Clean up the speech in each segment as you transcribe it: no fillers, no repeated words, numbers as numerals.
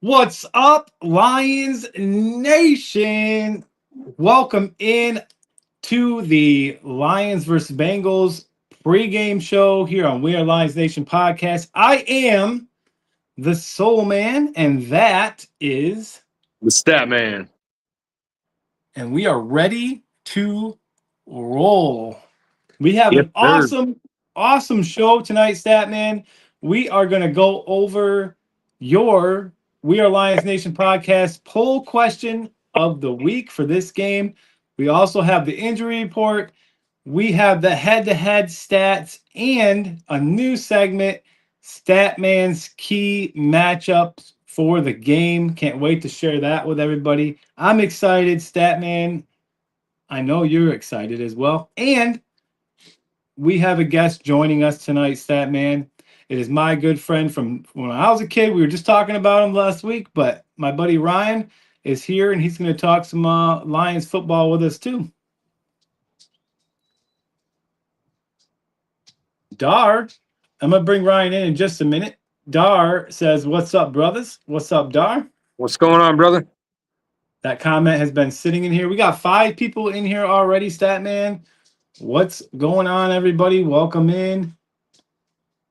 What's up, Lions Nation? Welcome in to the Lions versus Bengals pregame show here on We Are Lions Nation podcast. I am the Soul Man, and that is, The Statman. and we are ready to roll. We have Yes, an sir. awesome show tonight, Statman. We are going to go over your We Are Lions Nation podcast poll question of the week for this game. We also have the injury report. We have the head-to-head stats and a new segment, Statman's key matchups for the game. Can't wait to share that with everybody. I'm excited, Statman. I know you're excited as well. And we have a guest joining us tonight, Statman. It is my good friend from when I was a kid. We were just talking about him last week, but my buddy Ryan is here, and he's going to talk some Lions football with us too. Dar, I'm going to bring Ryan in just a minute. Dar says, "What's up, brothers? What's up, Dar?" What's going on, brother? That comment has been sitting in here. We got 5 people in here already, Statman. What's going on, everybody? Welcome in.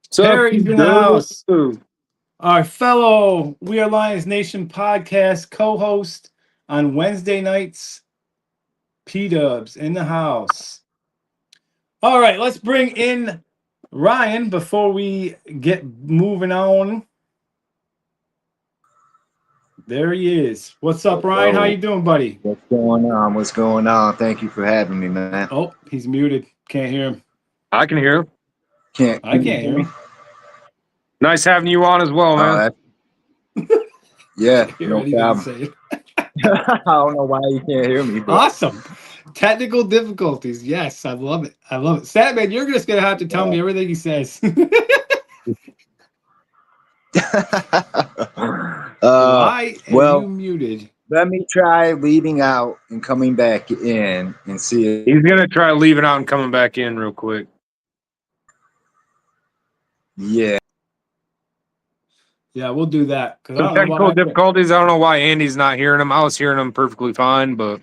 What's up, Perry's in the house. Our fellow We Are Lions Nation podcast co-host on Wednesday nights, P-Dubs in the house. All right, let's bring in Ryan before we get moving on. There he is. What's up, Ryan? How you doing, buddy? What's going on? What's going on? Thank you for having me, man. Oh, he's muted. Can't hear him. I can hear him. I can't hear him. Nice having you on as well, man. Yeah, Hear no anything problem. say. I don't know why you can't hear me. But Awesome. Technical difficulties. Yes, I love it. I love it. Statman, you're just going to have to tell me everything he says. Why are you muted? Let me try leaving out and coming back in and see if He's going to try leaving out and coming back in real quick. Yeah, we'll do that. Some technical difficulties. I don't know why Andy's not hearing him. I was hearing him perfectly fine, but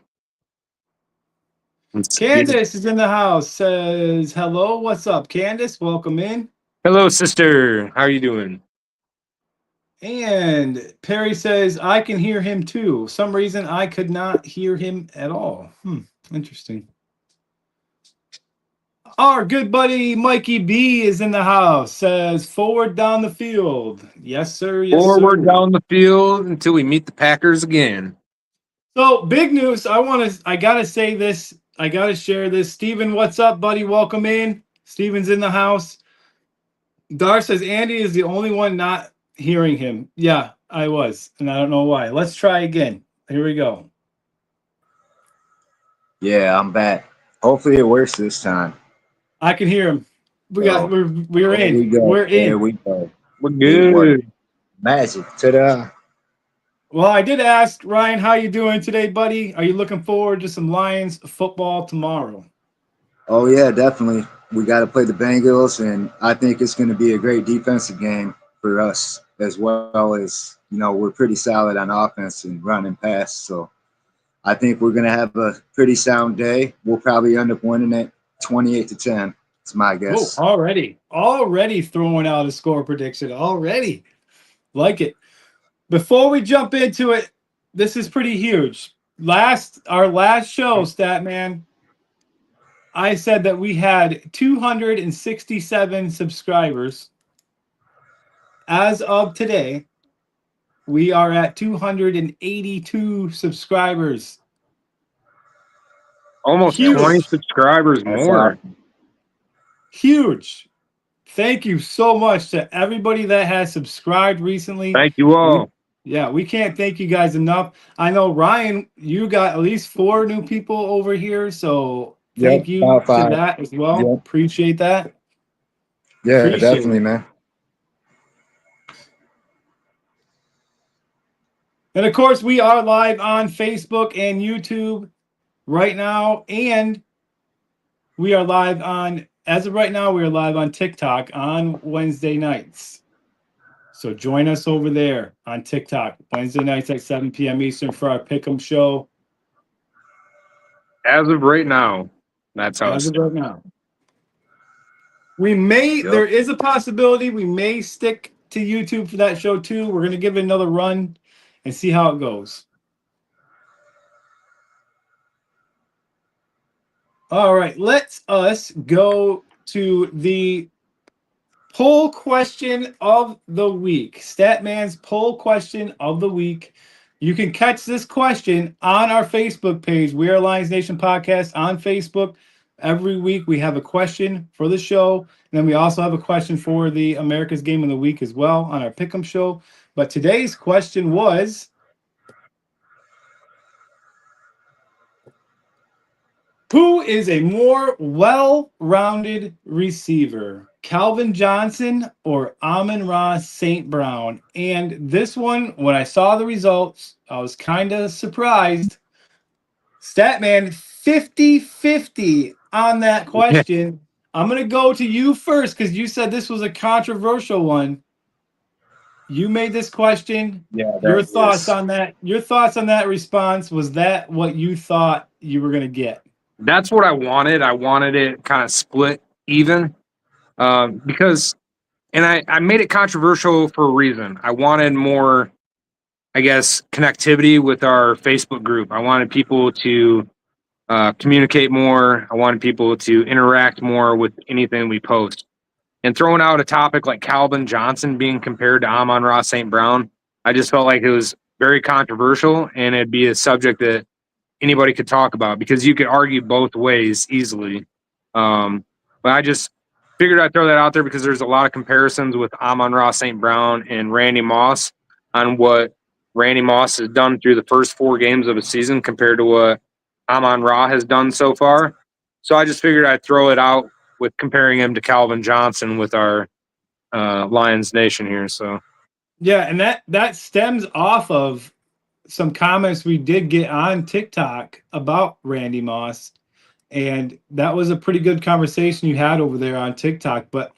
Candace is in the house. Says hello. What's up, Candace? Welcome in. Hello, sister. How are you doing? And Perry says I can hear him too. Some reason I could not hear him at all. Interesting. Our good buddy Mikey B is in the house. Says forward down the field. Yes, sir. Yes, Forward sir. down the field until we meet the Packers again. So big news. I gotta say this. I gotta share this. Steven, what's up, buddy? Welcome in. Steven's in the house. Dar says Andy is the only one not hearing him. Yeah, I was, and I don't know why. Let's try again. Here we go. Yeah, I'm back. Hopefully it works this time. I can hear him. We're in. We're in. There we go. We're good. Magic. Ta-da. Well, I did ask Ryan, how you doing today, buddy? Are you looking forward to some Lions football tomorrow? Oh yeah, definitely. We got to play the Bengals, and I think it's going to be a great defensive game for us, as well as, we're pretty solid on offense and running pass. So I think we're going to have a pretty sound day. We'll probably end up winning it 28-10. It's my guess. Oh, already throwing out a score prediction. Already. Like it. Before we jump into it, this is pretty huge. Our last show, Statman, I said that we had 267 subscribers. As of today, we are at 282 subscribers. Almost 20 subscribers more. Huge. Thank you so much to everybody that has subscribed recently. Thank you all. We can't thank you guys enough. I know, Ryan, you got at least 4 new people over here, so thank you to that as well. Yep. Appreciate that. Yeah, definitely, man. And of course, we are live on Facebook and YouTube right now, and we are live on, as of right now, we are live on TikTok on Wednesday nights. So join us over there on TikTok, Wednesday nights at 7 p.m. Eastern for our Pick'em show. As of right now, that's how As it's of right now. There is a possibility we may stick to YouTube for that show too. We're going to give it another run and see how it goes. All right, let's go to the poll question of the week. Statman's poll question of the week. You can catch this question on our Facebook page. We are Lions Nation Podcast on Facebook. Every week we have a question for the show. And then we also have a question for the America's Game of the Week as well on our Pick'em show. But today's question was, who is a more well-rounded receiver, Calvin Johnson or Amon-Ra St. Brown? And this one, when I saw the results, I was kind of surprised. Statman, 50-50 on that question. I'm going to go to you first because you said this was a controversial one. You made this question. Yeah. Your thoughts on that? Your thoughts on that response? Was that what you thought you were going to get? That's what I wanted. I wanted it kind of split even because, and I made it controversial for a reason. I wanted more, I guess, connectivity with our Facebook group. I wanted people to communicate more. I wanted people to interact more with anything we post. And throwing out a topic like Calvin Johnson being compared to Amon-Ra St. Brown, I just felt like it was very controversial and it'd be a subject that anybody could talk about because you could argue both ways easily. But I just figured I'd throw that out there because there's a lot of comparisons with Amon-Ra St. Brown and Randy Moss on what Randy Moss has done through the first 4 games of a season compared to what Amon-Ra has done so far. So I just figured I'd throw it out with comparing him to Calvin Johnson with our Lions Nation here. So yeah, and that stems off of some comments we did get on TikTok about Randy Moss, and that was a pretty good conversation you had over there on TikTok. But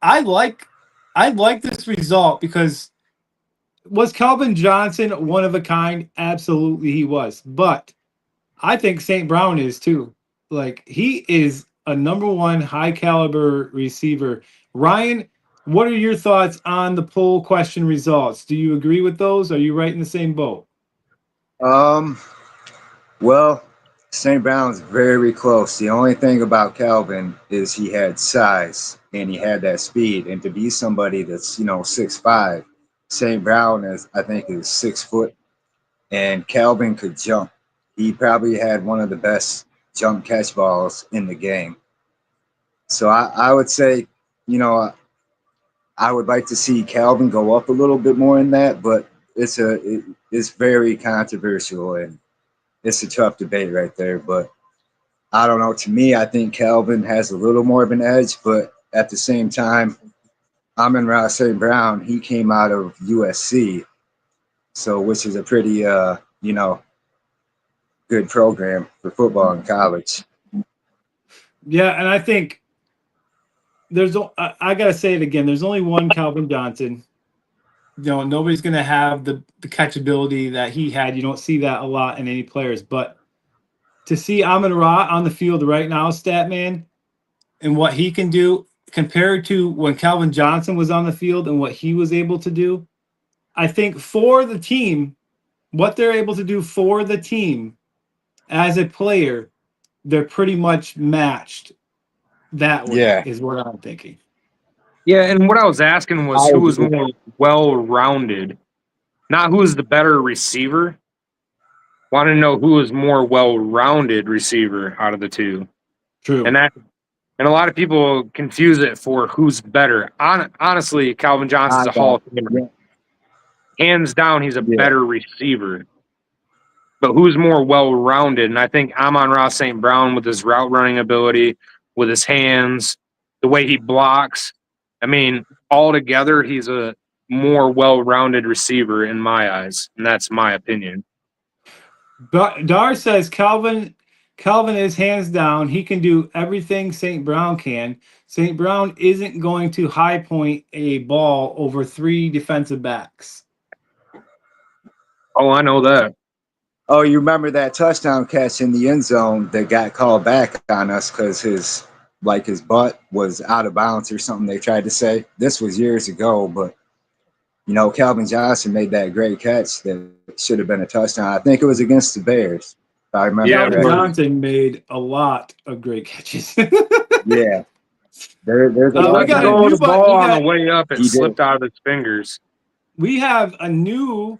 I like this result because was Calvin Johnson one of a kind? Absolutely he was. But I think St. Brown is too. Like, he is a number one high caliber receiver. Ryan, what are your thoughts on the poll question results? Do you agree with those? Are you right in the same boat? Well, St. Brown's very close. The only thing about Calvin is he had size and he had that speed. And to be somebody that's, 6'5", St. Brown I think is 6 foot, and Calvin could jump. He probably had one of the best jump catch balls in the game. So I would say, I would like to see Calvin go up a little bit more in that, but it's very controversial and it's a tough debate right there. But I don't know. To me, I think Calvin has a little more of an edge, but at the same time, Amon-Ra St. Brown, he came out of USC, so which is a pretty good program for football in college. Yeah, and I think I gotta say it again. There's only one Calvin Johnson. Nobody's gonna have the catchability that he had. You don't see that a lot in any players. But to see Amon-Ra on the field right now, Statman, and what he can do compared to when Calvin Johnson was on the field and what he was able to do, I think for the team, what they're able to do for the team as a player, they're pretty much matched. That way is what I'm thinking. yeah, and what I was asking was who was more well-rounded, not who was the better receiver. Want to know who was more well-rounded receiver out of the two. True. And a lot of people confuse it for who's better. Honestly, Calvin Johnson's a Hall of Famer. Hands down, he's a better receiver. But who's more well-rounded? And I think Amon-Ra St. Brown, with his route running ability, with his hands, the way he blocks, I mean, altogether, he's a more well-rounded receiver in my eyes, and that's my opinion. But Dar says Calvin Calvin is hands down. He can do everything St. Brown can. St. Brown isn't going to high point a ball over 3 defensive backs. Oh, I know that. Oh, you remember that touchdown catch in the end zone that got called back on us because his butt was out of bounds or something they tried to say. This was years ago, but Calvin Johnson made that great catch that should have been a touchdown. I think it was against the Bears. If I remember Yeah, Calvin correctly. Johnson made a lot of great catches. Yeah. There's a He we lot let got of a go of new the ball on the we way up. It He did. slipped out of his fingers. have a new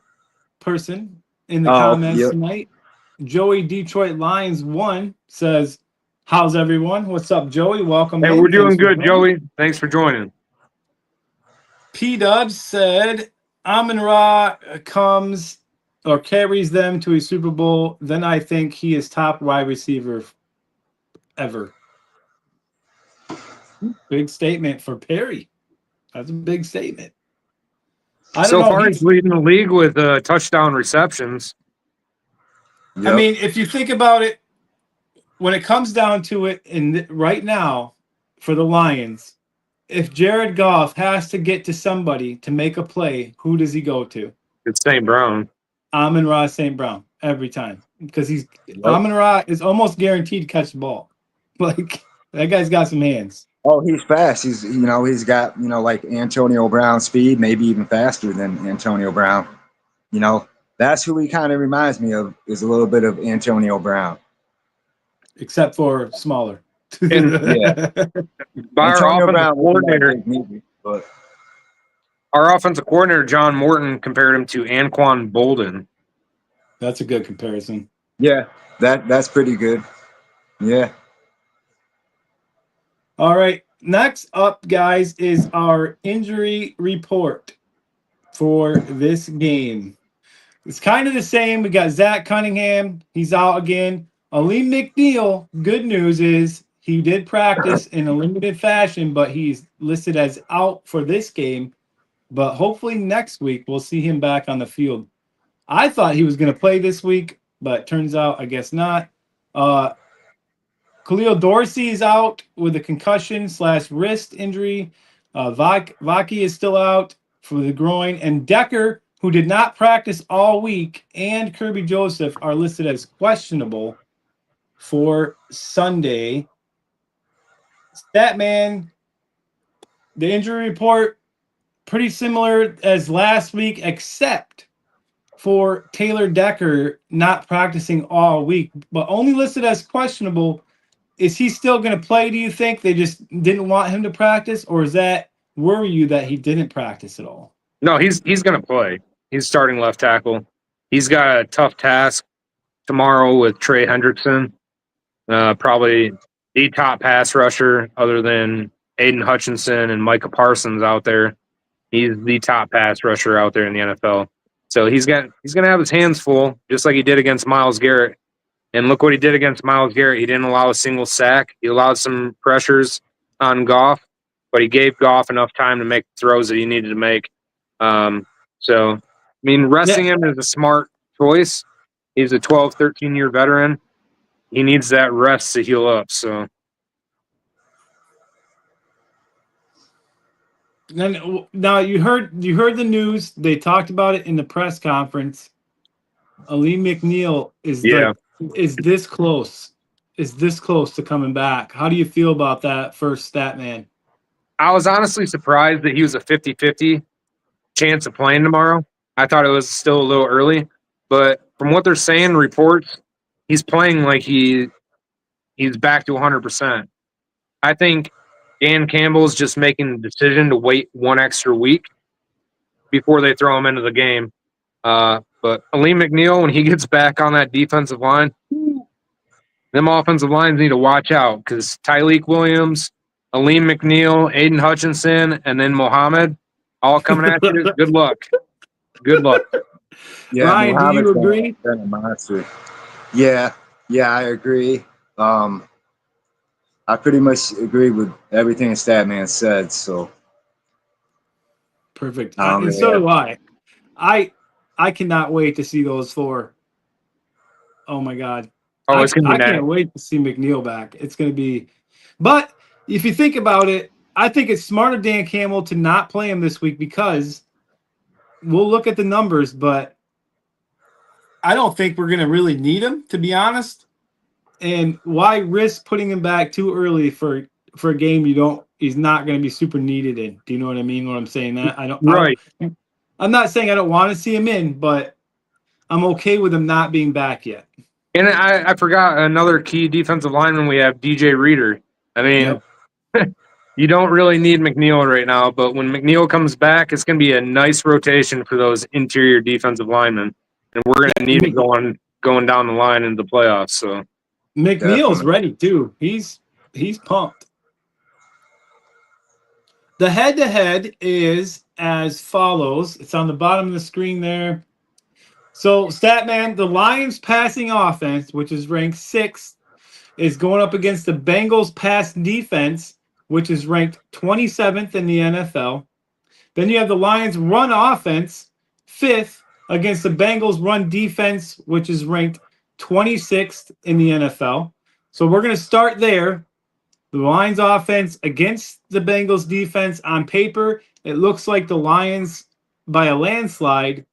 person in the Oh, comments yep. tonight. Joey Detroit Lions 1 says, "How's everyone? What's up, Joey? Welcome Hey, in. we're doing Thanks for good, joining." Joey. Thanks for joining. P Dubs said, Amon Ra comes or carries them to a Super Bowl, then I think he is top wide receiver ever. Big statement for Perry. That's a big statement. I don't So know. far, he's leading the league with touchdown receptions. I Yep. mean, if you think about it, when it comes down to it, right now for the Lions, if Jared Goff has to get to somebody to make a play, who does he go to? It's St. Brown. Amon-Ra St. Brown every time because Yep. Amon-Ra is almost guaranteed to catch the ball. Like that guy's got some hands. Oh, he's fast. He's got like Antonio Brown speed, maybe even faster than Antonio Brown. That's who he kind of reminds me of, is a little bit of Antonio Brown. Except for smaller. And Yeah. by Antonio our offensive Brown wasn't that coordinator, big neither, but our offensive coordinator John Morton compared him to Anquan Bolden. That's a good comparison. yeah, that's pretty good. Yeah. All right. Next up, guys, is our injury report for this game. It's kind of the same. We got Zach Cunningham. He's out again. Aleem McNeil, good news is he did practice in a limited fashion, but he's listed as out for this game. But hopefully next week we'll see him back on the field. I thought he was going to play this week, but turns out I guess not. Khalil Dorsey is out with a concussion/wrist injury. Vaki is still out for the groin. And Decker, who did not practice all week, and Kirby Joseph are listed as questionable for Sunday. Statman, the injury report, pretty similar as last week, except for Taylor Decker not practicing all week, but only listed as questionable. Is he still going to play, do you think? They just didn't want him to practice, or is that worry you that he didn't practice at all? No, he's going to play. He's starting left tackle. He's got a tough task tomorrow with Trey Hendrickson, probably the top pass rusher other than Aiden Hutchinson and Micah Parsons out there. He's the top pass rusher out there in the NFL. So he's going to have his hands full, just like he did against Myles Garrett. And look what he did against Myles Garrett. He didn't allow a single sack. He allowed some pressures on Goff, but he gave Goff enough time to make the throws that he needed to make. Resting him is a smart choice. He's a 12, 13-year veteran. He needs that rest to heal up. So now you heard the news. They talked about it in the press conference. Aleem McNeil is this close. Is this close to coming back? How do you feel about that first Statman? I was honestly surprised that he was a 50-50 chance of playing tomorrow. I thought it was still a little early, but from what they're saying, reports, he's playing like he's back to 100%. I think Dan Campbell's just making the decision to wait one extra week before they throw him into the game. But Aleem McNeil, when he gets back on that defensive line, them offensive lines need to watch out because Tyleik Williams, Aleem McNeil, Aiden Hutchinson, and then Mohammed all coming at you. Good luck. Good luck. Yeah, Ryan, do you agree? Been a monster. Yeah, I agree. I pretty much agree with everything Statman said. So perfect. And so do I. I cannot wait to see those four. Oh my God. Oh, it's gonna be I nasty. can't wait to see McNeil back. It's going to be, but if you think about it, I think it's smart of Dan Campbell to not play him this week because we'll look at the numbers, but I don't think we're going to really need him, to be honest. And why risk putting him back too early for a game he's not going to be super needed in? Do you know what I mean when I'm saying that? Right. I'm not saying I don't want to see him in, but I'm okay with him not being back yet. And I forgot another key defensive lineman we have, DJ Reader. I mean, you don't really need McNeil right now, but when McNeil comes back, it's going to be a nice rotation for those interior defensive linemen, and we're going to need it going down the line into the playoffs. So McNeil's ready too. He's pumped. The head-to-head is as follows. It's on the bottom of the screen there. So, Statman, the Lions passing offense, which is ranked 6th, is going up against the Bengals pass defense, which is ranked 27th in the NFL. Then you have the Lions run offense, 5th, against the Bengals run defense, which is ranked 26th in the NFL. So we're going to start there. The Lions offense against the Bengals defense. On paper, it looks like the Lions by a landslide.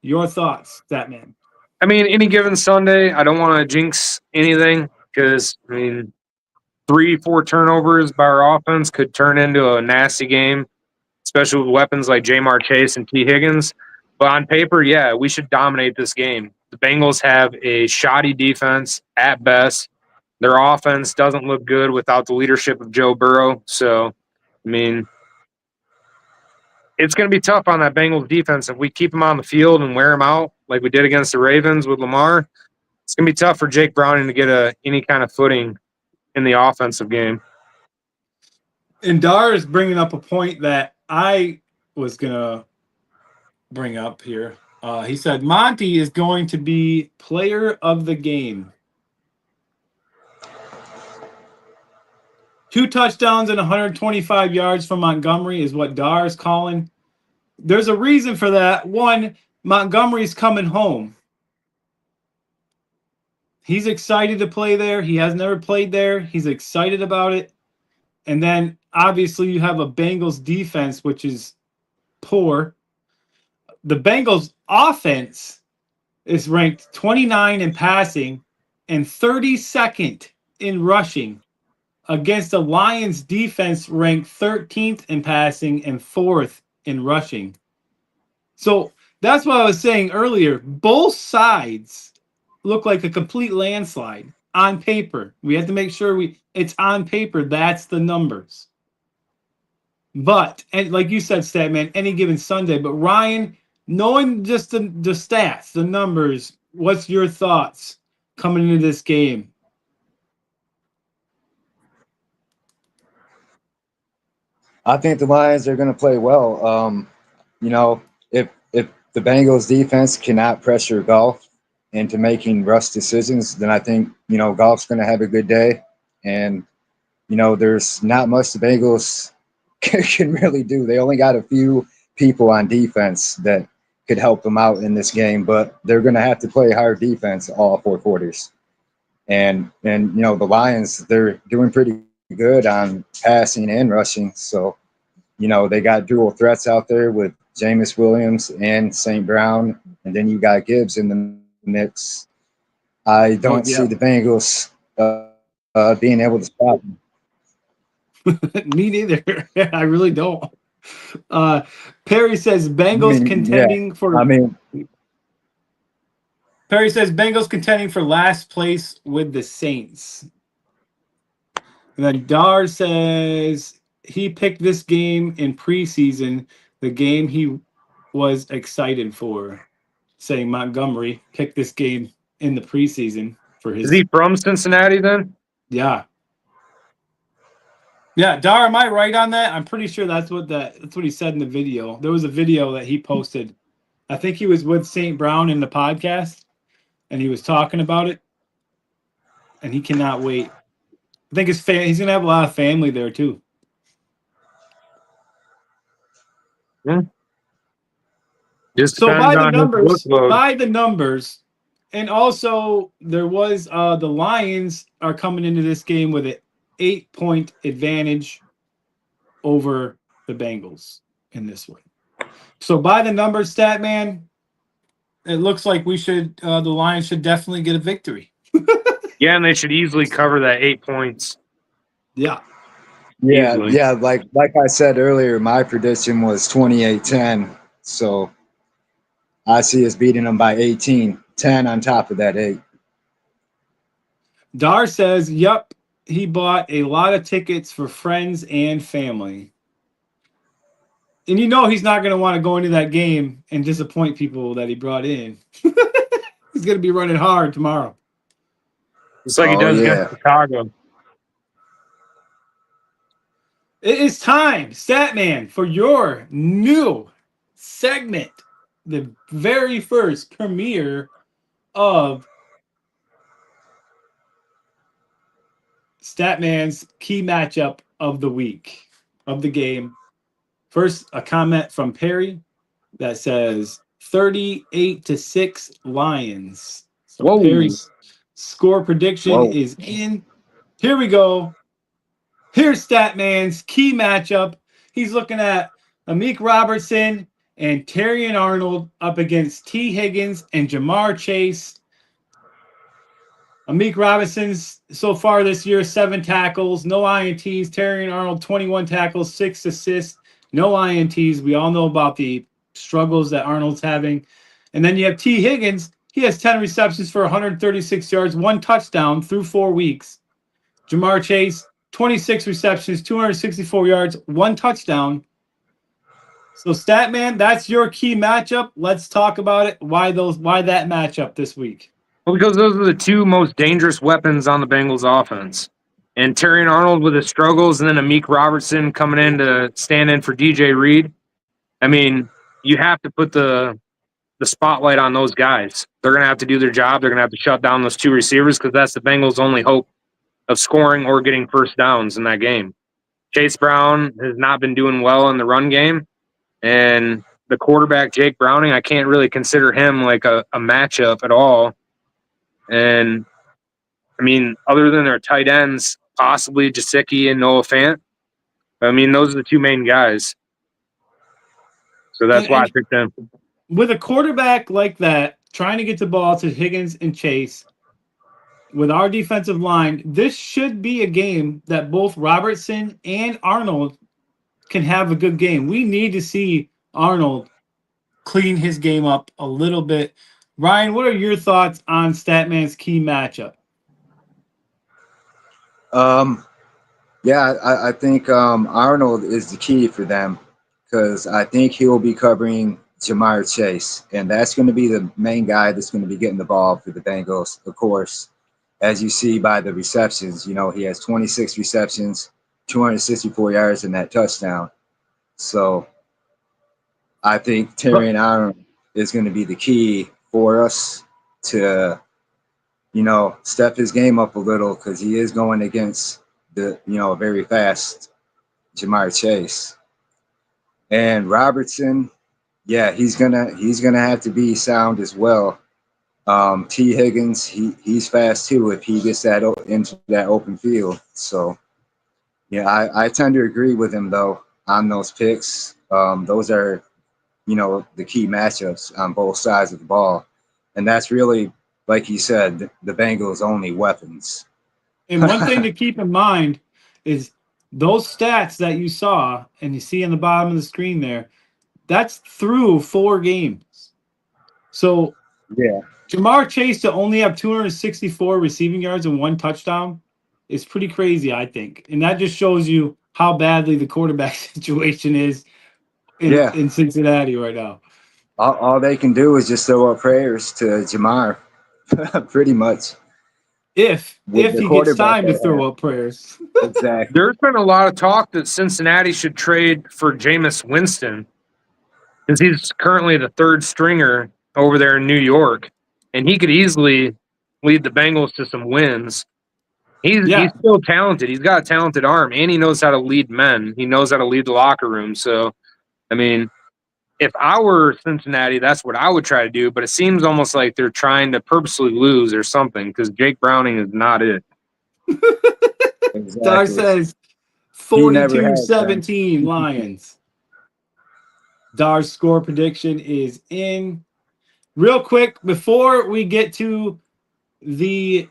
Your thoughts, Statman? I mean, any given Sunday, I don't want to jinx anything because, I mean, 3-4 turnovers by our offense could turn into a nasty game, especially with weapons like Jamar Chase and T. Higgins. But on paper, yeah, we should dominate this game. The Bengals have a shoddy defense at best. Their offense doesn't look good without the leadership of Joe Burrow. So, I mean, it's going to be tough on that Bengals defense. If we keep them on the field and wear them out like we did against the Ravens with Lamar, it's going to be tough for Jake Browning to get any kind of footing in the offensive game. And Dar is bringing up a point that I was going to bring up here. He said Monty is going to be player of the game. 2 touchdowns and 125 yards from Montgomery is what Dar is calling. There's a reason for that. One, Montgomery's coming home. He's excited to play there. He has never played there. He's excited about it. And then, obviously, you have a Bengals defense, which is poor. The Bengals offense is ranked 29 in passing and 32nd in rushing against the Lions defense ranked 13th in passing and 4th in rushing. So that's what I was saying earlier. Both sides look like a complete landslide on paper. We have to make sure it's on paper. That's the numbers. But, and like you said, Statman, any given Sunday. But Ryan, knowing just the stats, the numbers, what's your thoughts coming into this game? I think the Lions are going to play well. You know, if the Bengals defense cannot pressure Goff into making rush decisions, then I think, you know, Goff's going to have a good day. And, you know, there's not much the Bengals can really do. They only got a few people on defense that could help them out in this game, but they're going to have to play hard defense all 4 quarters. And you know, the Lions, they're doing pretty good on passing and rushing. So, you know, they got dual threats out there with Jameis Williams and St. Brown, and then you got Gibbs in the mix. I don't see the Bengals being able to stop them. Me neither. I really don't. Perry says Bengals contending for. Perry says Bengals contending for last place with the Saints. And then Dar says he picked this game in preseason, the game he was excited for. Saying Montgomery picked this game in the preseason for his. Is he from Cincinnati then? Yeah. Yeah, Dar, am I right on that? I'm pretty sure that's what he said in the video. There was a video that he posted. I think he was with St. Brown in the podcast, and he was talking about it, and he cannot wait. I think he's going to have a lot of family there, too. Yeah. Just so by the numbers, And also, there was the Lions are coming into this game with an 8-point advantage over the Bengals in this one. So by the numbers, Statman, it looks like the Lions should definitely get a victory. Yeah, and they should easily cover that 8 points. Yeah. Yeah, Easily. yeah. Like I said earlier, my prediction was 28-10. So I see us beating them by 18, 10 on top of that 8. Dar says, yep, he bought a lot of tickets for friends and family. And you know he's not going to want to go into that game and disappoint people that he brought in. He's going to be running hard tomorrow. It's like he does against Chicago. It is time, Statman, for your new segment, the very first premiere of Statman's key matchup of the week, of the game. First, a comment from Perry that says 38-6 Lions. So Whoa. Perry's score prediction is in. Here we go. Here's Statman's key matchup. He's looking at Amik Robertson and Terrion Arnold up against T. Higgins and Jamar Chase. Amik Robinson's so far this year, 7 tackles, no INTs. Terrion Arnold, 21 tackles, 6 assists, no INTs. We all know about the struggles that Arnold's having. And then you have T. Higgins. He has 10 receptions for 136 yards, 1 touchdown through 4 weeks. Jamar Chase, 26 receptions, 264 yards, 1 touchdown. So Statman, that's your key matchup. Let's talk about it. Why that matchup this week? Well, because those are the 2 most dangerous weapons on the Bengals offense. And Terrion Arnold with his struggles, and then Amik Robertson coming in to stand in for DJ Reed. I mean, you have to put the spotlight on those guys. They're going to have to do their job. They're going to have to shut down those 2 receivers because that's the Bengals' only hope of scoring or getting first downs in that game. Chase Brown has not been doing well in the run game. And the quarterback, Jake Browning, I can't really consider him like a matchup at all. And, I mean, other than their tight ends, possibly Gesicki and Noah Fant, I mean, those are the 2 main guys. So that's why I picked them. With a quarterback like that, trying to get the ball to Higgins and Chase, with our defensive line, this should be a game that both Robertson and Arnold can have a good game. We need to see Arnold clean his game up a little bit. Ryan, what are your thoughts on Statman's key matchup? Yeah, I think Arnold is the key for them because I think he'll be covering Jamar Chase, and that's going to be the main guy that's going to be getting the ball for the Bengals, of course. As you see by the receptions, you know, he has 26 receptions, 264 yards, and that touchdown. So I think Terrion Arnold is going to be the key for us to, you know, step his game up a little because he is going against the, you know, very fast Jamar Chase. And Robertson, yeah, he's gonna have to be sound as well. T. Higgins, he's fast too if he gets that into that open field. So, yeah, I tend to agree with him though on those picks. Those are, you know, the key matchups on both sides of the ball, and that's really, like you said, the Bengals' only weapons. And one thing to keep in mind is those stats that you saw and you see on the bottom of the screen there, that's through 4 games. So, yeah, Jamar Chase to only have 264 receiving yards and 1 touchdown is pretty crazy, I think. And that just shows you how badly the quarterback situation is in Cincinnati right now. All they can do is just throw up prayers to Jamar, pretty much. If he gets time to throw up prayers. Exactly. There's been a lot of talk that Cincinnati should trade for Jameis Winston because he's currently the 3rd stringer over there in New York, and he could easily lead the Bengals to some wins. He's still talented. He's got a talented arm, and he knows how to lead men. He knows how to lead the locker room. So, I mean, if I were Cincinnati, that's what I would try to do. But it seems almost like they're trying to purposely lose or something because Jake Browning is not it. Dar Exactly. says He never has been. 42-17 Lions. Dar's score prediction is in. Real quick, before we get to the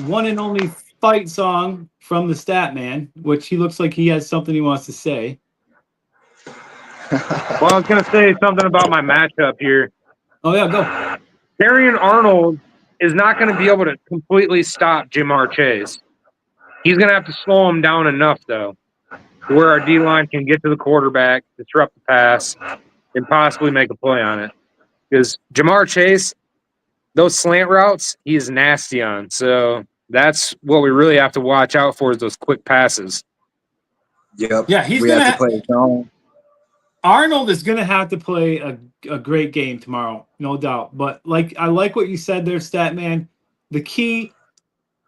one and only fight song from the Statman, which he looks like he has something he wants to say. Well, I was going to say something about my matchup here. Oh, yeah, go. Darian Arnold is not going to be able to completely stop Jamar Chase. He's going to have to slow him down enough, though, to where our D-line can get to the quarterback, disrupt the pass, and possibly make a play on it. Because Jamar Chase, those slant routes, he is nasty on. So that's what we really have to watch out for is those quick passes. Yep. Yeah, he's we gonna have to play zone. Arnold is going to have to play a great game tomorrow, no doubt. But I like what you said there, Statman. The key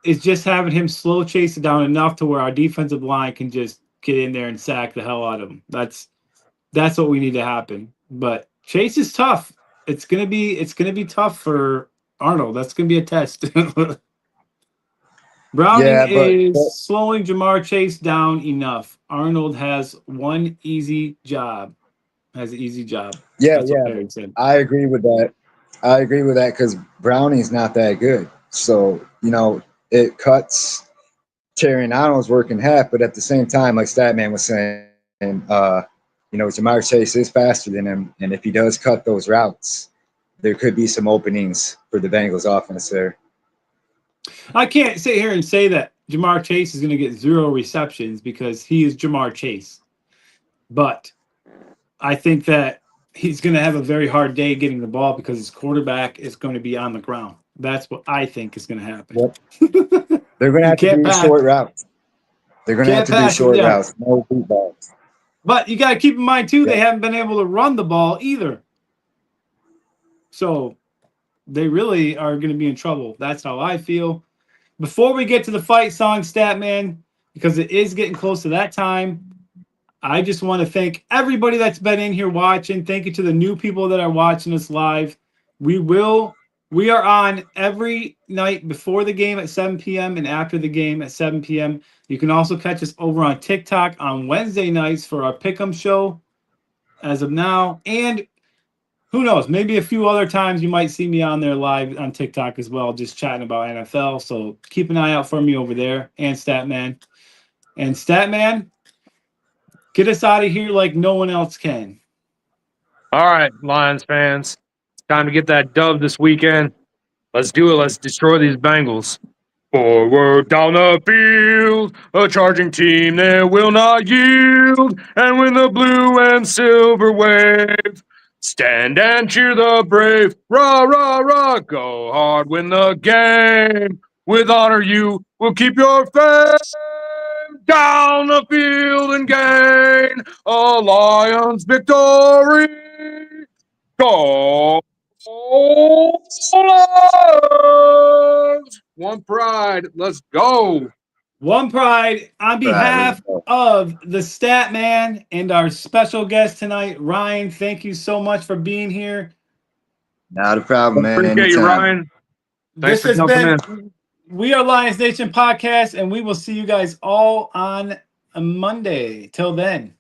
is just having him slow chase it down enough to where our defensive line can just get in there and sack the hell out of him. That's what we need to happen. But Chase is tough. It's gonna be tough for Arnold. That's gonna be a test. Browning is slowing Jamar Chase down enough. Arnold has one easy job. Has an easy job. Yeah. I agree with that. Because Browning's not that good. So, it cuts Terry Arnold's work in half, but at the same time, like Statman was saying, Jamar Chase is faster than him, and if he does cut those routes, there could be some openings for the Bengals offense there. I can't sit here and say that Jamar Chase is going to get 0 receptions because he is Jamar Chase. But I think that he's going to have a very hard day getting the ball because his quarterback is going to be on the ground. That's what I think is going to happen. Yep. They're going to have to do short routes. They're going to have to do short routes, no deep balls. But you got to keep in mind, too, they haven't been able to run the ball either. So they really are going to be in trouble. That's how I feel. Before we get to the fight song, Statman, because it is getting close to that time, I just want to thank everybody that's been in here watching. Thank you to the new people that are watching us live. We are on every night before the game at 7 p.m. and after the game at 7 p.m. You can also catch us over on TikTok on Wednesday nights for our Pick'em show as of now. And who knows, maybe a few other times you might see me on there live on TikTok as well, just chatting about NFL. So keep an eye out for me over there and Statman. And Statman, get us out of here like no one else can. All right, Lions fans. It's time to get that dub this weekend. Let's do it. Let's destroy these Bengals. Forward down the field, a charging team that will not yield. And when the blue and silver wave, stand and cheer the brave. Rah, rah, rah, go hard, win the game. With honor you will keep your fame. Down the field and gain a Lions victory. Go Lions! One pride. Let's go. One pride. On behalf of the Statman and our special guest tonight, Ryan, thank you so much for being here. Not a problem, man. Appreciate you, Ryan. Thanks for jumping in. We Are Lions Nation podcast, and we will see you guys all on a Monday. Till then.